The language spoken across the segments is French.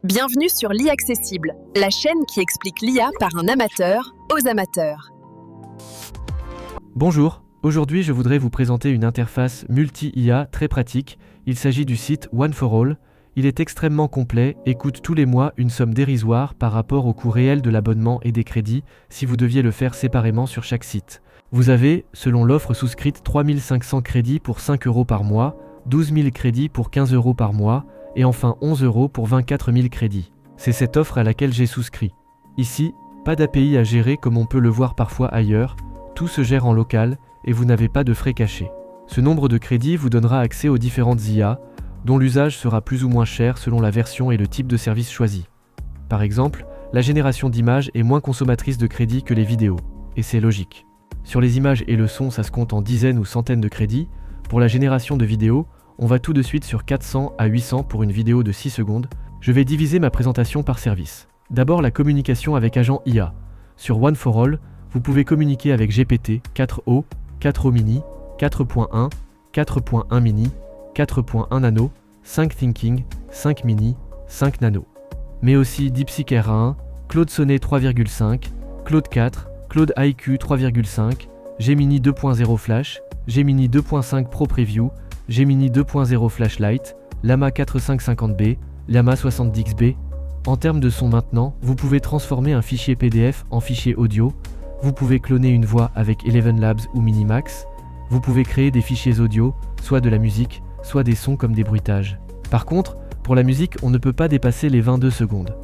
Bienvenue sur l'IA Accessible, la chaîne qui explique l'IA par un amateur aux amateurs. Bonjour, aujourd'hui je voudrais vous présenter une interface multi-IA très pratique. Il s'agit du site One for All. Il est extrêmement complet et coûte tous les mois une somme dérisoire par rapport au coût réel de l'abonnement et des crédits si vous deviez le faire séparément sur chaque site. Vous avez, selon l'offre souscrite, 3500 crédits pour 5 € par mois, 12 000 crédits pour 15 € par mois, et enfin 11 € pour 24 000 crédits. C'est cette offre à laquelle j'ai souscrit. Ici, pas d'API à gérer comme on peut le voir parfois ailleurs, tout se gère en local et vous n'avez pas de frais cachés. Ce nombre de crédits vous donnera accès aux différentes IA, dont l'usage sera plus ou moins cher selon la version et le type de service choisi. Par exemple, la génération d'images est moins consommatrice de crédits que les vidéos, et c'est logique. Sur les images et le son, ça se compte en dizaines ou centaines de crédits. Pour la génération de vidéos, on va tout de suite sur 400 à 800 pour une vidéo de 6 secondes. Je vais diviser ma présentation par service. D'abord la communication avec agent IA. Sur One for All, vous pouvez communiquer avec GPT 4o, 4o mini, 4.1, 4.1 mini, 4.1 nano, 5 Thinking, 5 mini, 5 nano. Mais aussi DeepSeek R1, Claude Sonnet 3.5, Claude 4, Claude IQ 3.5, Gemini 2.0 Flash, Gemini 2.5 Pro Preview, Gemini 2.0 Flashlight, Llama 4550B, Llama 70xB. En termes de son maintenant, vous pouvez transformer un fichier PDF en fichier audio, vous pouvez cloner une voix avec Eleven Labs ou Minimax, vous pouvez créer des fichiers audio, soit de la musique, soit des sons comme des bruitages. Par contre, pour la musique, on ne peut pas dépasser les 22 secondes.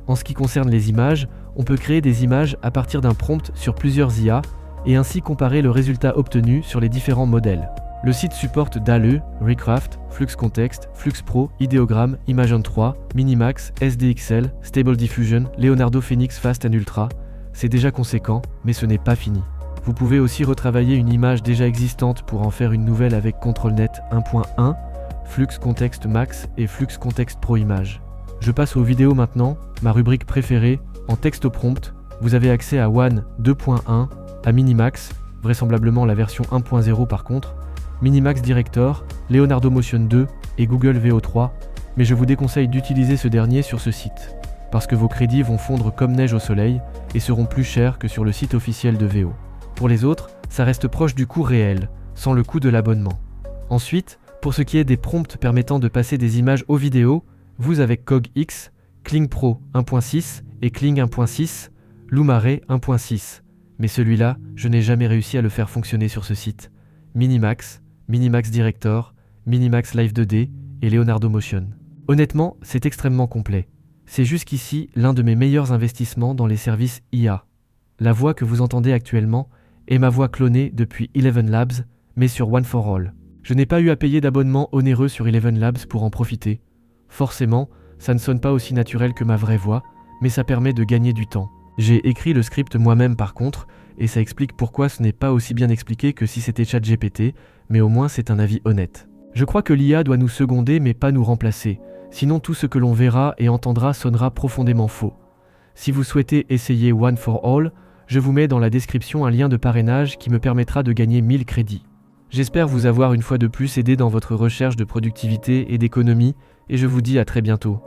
En ce qui concerne les images, on peut créer des images à partir d'un prompt sur plusieurs IA et ainsi comparer le résultat obtenu sur les différents modèles. Le site supporte DALL-E, Recraft, Flux Context, Flux Pro, Ideogram, Imagen 3, Minimax, SDXL, Stable Diffusion, Leonardo Phoenix Fast and Ultra. C'est déjà conséquent, mais ce n'est pas fini. Vous pouvez aussi retravailler une image déjà existante pour en faire une nouvelle avec ControlNet 1.1, Flux Context Max et Flux Context Pro Image. Je passe aux vidéos maintenant, ma rubrique préférée, en texte au prompt. Vous avez accès à One 2.1, à Minimax, vraisemblablement la version 1.0 par contre, Minimax Director, Leonardo Motion 2 et Google VO3, mais je vous déconseille d'utiliser ce dernier sur ce site, parce que vos crédits vont fondre comme neige au soleil et seront plus chers que sur le site officiel de VO. Pour les autres, ça reste proche du coût réel, sans le coût de l'abonnement. Ensuite, pour ce qui est des prompts permettant de passer des images aux vidéos, vous avec CogX, Kling Pro 1.6 et Kling 1.6, Lumare 1.6. Mais celui-là, je n'ai jamais réussi à le faire fonctionner sur ce site. Minimax, Minimax Director, Minimax Live 2D et Leonardo Motion. Honnêtement, c'est extrêmement complet. C'est jusqu'ici l'un de mes meilleurs investissements dans les services IA. La voix que vous entendez actuellement est ma voix clonée depuis Eleven Labs, mais sur One for All. Je n'ai pas eu à payer d'abonnement onéreux sur Eleven Labs pour en profiter. Forcément, ça ne sonne pas aussi naturel que ma vraie voix, mais ça permet de gagner du temps. J'ai écrit le script moi-même par contre, et ça explique pourquoi ce n'est pas aussi bien expliqué que si c'était ChatGPT, mais au moins c'est un avis honnête. Je crois que l'IA doit nous seconder mais pas nous remplacer, sinon tout ce que l'on verra et entendra sonnera profondément faux. Si vous souhaitez essayer One for All, je vous mets dans la description un lien de parrainage qui me permettra de gagner 1000 crédits. J'espère vous avoir une fois de plus aidé dans votre recherche de productivité et d'économie, et je vous dis à très bientôt.